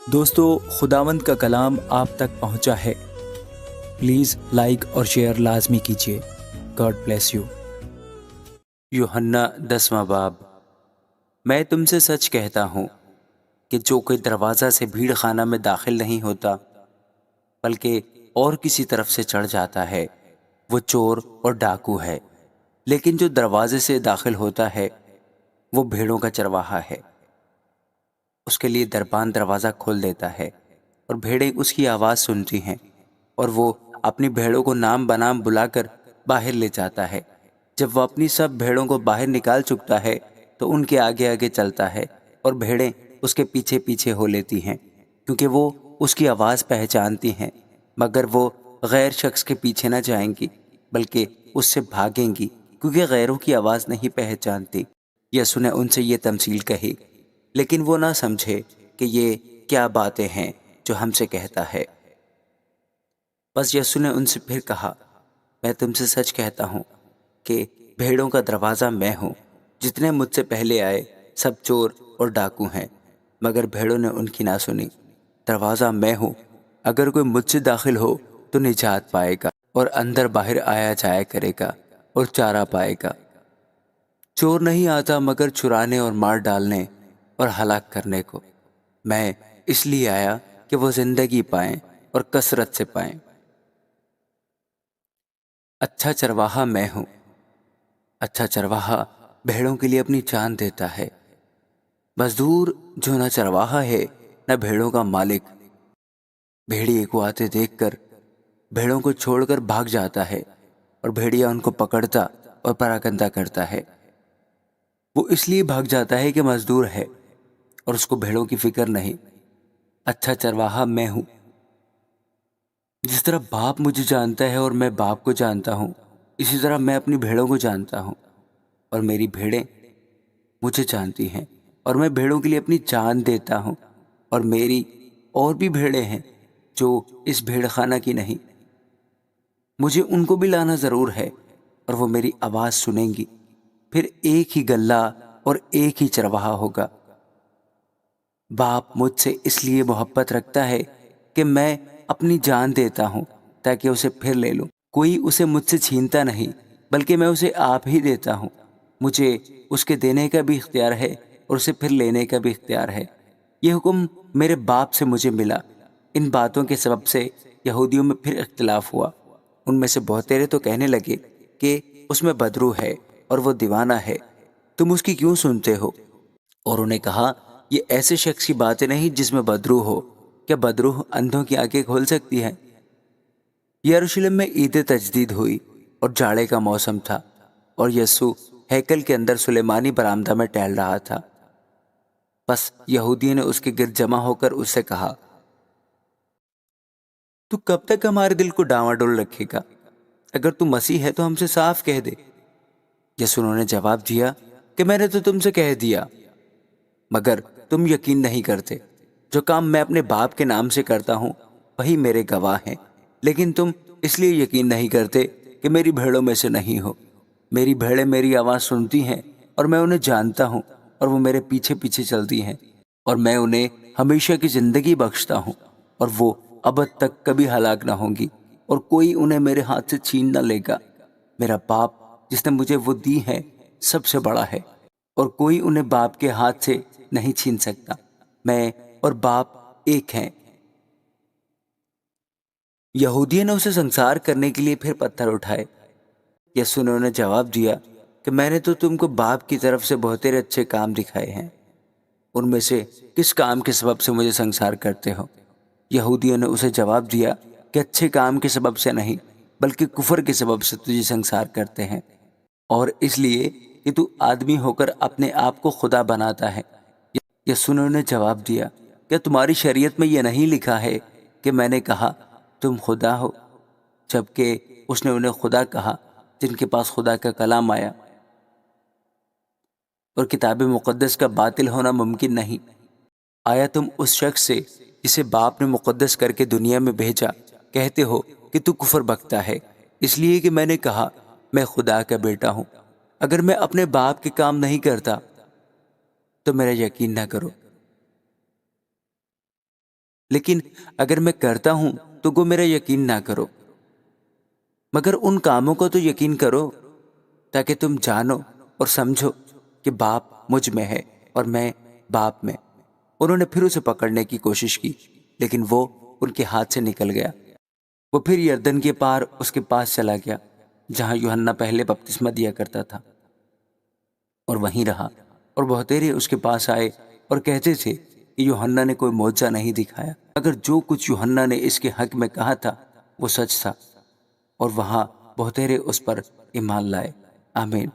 دوستو، خداوند کا کلام آپ تک پہنچا ہے۔ پلیز لائک اور شیئر لازمی کیجیے۔ God bless you. یوحنا 10واں باب۔ میں تم سے سچ کہتا ہوں کہ جو کوئی دروازہ سے بھیڑ خانہ میں داخل نہیں ہوتا بلکہ اور کسی طرف سے چڑھ جاتا ہے، وہ چور اور ڈاکو ہے، لیکن جو دروازے سے داخل ہوتا ہے وہ بھیڑوں کا چرواہا ہے۔ اس کے لیے دربان دروازہ کھول دیتا ہے اور بھیڑیں اس کی آواز سنتی ہیں، اور وہ اپنی بھیڑوں کو نام بنام بلا کر باہر لے جاتا ہے۔ جب وہ اپنی سب بھیڑوں کو باہر نکال چکتا ہے تو ان کے آگے آگے چلتا ہے، اور بھیڑیں اس کے پیچھے پیچھے ہو لیتی ہیں، کیونکہ وہ اس کی آواز پہچانتی ہیں۔ مگر وہ غیر شخص کے پیچھے نہ جائیں گی بلکہ اس سے بھاگیں گی، کیونکہ غیروں کی آواز نہیں پہچانتی۔ یسوع نے ان سے یہ تمثیل کہی، لیکن وہ نہ سمجھے کہ یہ کیا باتیں ہیں جو ہم سے کہتا ہے۔ بس یسوع نے ان سے پھر کہا، میں تم سے سچ کہتا ہوں کہ بھیڑوں کا دروازہ میں ہوں۔ جتنے مجھ سے پہلے آئے سب چور اور ڈاکو ہیں، مگر بھیڑوں نے ان کی نہ سنی۔ دروازہ میں ہوں، اگر کوئی مجھ سے داخل ہو تو نجات پائے گا، اور اندر باہر آیا جایا کرے گا اور چارہ پائے گا۔ چور نہیں آتا مگر چرانے اور مار ڈالنے اور ہلاک کرنے کو۔ میں اس لیے آیا کہ وہ زندگی پائیں اور کثرت سے پائیں۔ اچھا چرواہا میں ہوں۔ اچھا چرواہا بھیڑوں کے لیے اپنی جان دیتا ہے۔ مزدور جو نہ چرواہا ہے نہ بھیڑوں کا مالک، بھیڑیے کو آتے دیکھ کر بھیڑوں کو چھوڑ کر بھاگ جاتا ہے، اور بھیڑیا ان کو پکڑتا اور پراگندہ کرتا ہے۔ وہ اس لیے بھاگ جاتا ہے کہ مزدور ہے اور اس کو بھیڑوں کی فکر نہیں۔ اچھا چرواہا میں ہوں۔ جس طرح باپ مجھے جانتا ہے اور میں باپ کو جانتا ہوں، اسی طرح میں اپنی بھیڑوں کو جانتا ہوں، اور میری بھیڑیں مجھے جانتی ہیں، اور میں بھیڑوں کے لیے اپنی جان دیتا ہوں۔ اور میری اور بھی بھیڑیں ہیں جو اس بھیڑ خانہ کی نہیں، مجھے ان کو بھی لانا ضرور ہے، اور وہ میری آواز سنیں گی۔ پھر ایک ہی گلہ اور ایک ہی چرواہا ہوگا۔ باپ مجھ سے اس لیے محبت رکھتا ہے کہ میں اپنی جان دیتا ہوں تاکہ اسے پھر لے لوں۔ کوئی اسے مجھ سے چھینتا نہیں بلکہ میں اسے آپ ہی دیتا ہوں۔ مجھے اس کے دینے کا بھی اختیار ہے اور اسے پھر لینے کا بھی اختیار ہے۔ یہ حکم میرے باپ سے مجھے ملا۔ ان باتوں کے سبب سے یہودیوں میں پھر اختلاف ہوا۔ ان میں سے بہتیرے تو کہنے لگے کہ اس میں بدرو ہے اور وہ دیوانہ ہے، تم اس کی کیوں سنتے ہو؟ اور انہیں کہا، یہ ایسے شخص کی باتیں نہیں جس میں بدرو ہو۔ کیا بدرو اندھوں کی آنکھیں کھول سکتی ہے؟ یروشلم میں عید تجدید ہوئی اور جاڑے کا موسم تھا، اور یسوع ہیکل کے اندر سلیمانی برآمدہ میں ٹہل رہا تھا۔ بس یہودیوں نے اس کے گرد جمع ہو کر اس سے کہا، تو کب تک ہمارے دل کو ڈاواڈول رکھے گا؟ اگر تو مسیح ہے تو ہم سے صاف کہہ دے۔ یسوع نے جواب دیا کہ میں نے تو تم سے کہہ دیا، مگر تم یقین نہیں کرتے۔ جو کام میں اپنے باپ کے نام سے کرتا ہوں وہی میرے گواہ ہیں، لیکن تم اس لیے یقین نہیں کرتے کہ میری بھیڑوں میں سے نہیں ہو۔ میری بھیڑیں میری آواز سنتی ہیں اور میں انہیں جانتا ہوں، اور وہ میرے پیچھے پیچھے چلتی ہیں، اور میں انہیں ہمیشہ کی زندگی بخشتا ہوں، اور وہ ابد تک کبھی ہلاک نہ ہوں گی، اور کوئی انہیں میرے ہاتھ سے چھین نہ لے گا۔ میرا باپ جس نے مجھے وہ دی ہے سب سے بڑا ہے، اور کوئی انہیں باپ کے ہاتھ سے نہیں چھین سکتا۔ میں اور باپ ایک ہیں۔ یہودیوں نے اسے سنسار کرنے کے لیے پھر پتھر اٹھائے۔ یسوع نے انہیں جواب دیا کہ میں نے تو تم کو باپ کی طرف سے بہترے اچھے کام دکھائے ہیں، ان میں سے کس کام کے سبب سے مجھے سنسار کرتے ہو؟ یہودیوں نے اسے جواب دیا کہ اچھے کام کے سبب سے نہیں بلکہ کفر کے سبب سے تجھے سنسار کرتے ہیں، اور اس لیے کہ تو آدمی ہو کر اپنے آپ کو خدا بناتا ہے۔ یسوع نے انہیں جواب دیا، کیا تمہاری شریعت میں یہ نہیں لکھا ہے کہ میں نے کہا تم خدا ہو؟ جبکہ اس نے انہیں خدا کہا جن کے پاس خدا کا کلام آیا، اور کتاب مقدس کا باطل ہونا ممکن نہیں۔ آیا تم اس شخص سے جسے باپ نے مقدس کر کے دنیا میں بھیجا کہتے ہو کہ تو کفر بکتا ہے، اس لیے کہ میں نے کہا میں خدا کا بیٹا ہوں؟ اگر میں اپنے باپ کے کام نہیں کرتا تو میرا یقین نہ کرو۔ لیکن اگر میں کرتا ہوں تو گو میرا یقین نہ کرو، مگر ان کاموں کو تو یقین کرو تاکہ تم جانو اور سمجھو کہ باپ مجھ میں ہے اور میں باپ میں۔ انہوں نے پھر اسے پکڑنے کی کوشش کی، لیکن وہ ان کے ہاتھ سے نکل گیا۔ وہ پھر یردن کے پار اس کے پاس چلا گیا جہاں یوحنا پہلے بپتسمہ دیا کرتا تھا، اور وہیں رہا۔ اور بہتیرے اس کے پاس آئے اور کہتے تھے کہ یوحنا نے کوئی معجزہ نہیں دکھایا، اگر جو کچھ یوحنا نے اس کے حق میں کہا تھا وہ سچ تھا۔ اور وہاں بہتیرے اس پر ایمان لائے۔ آمین۔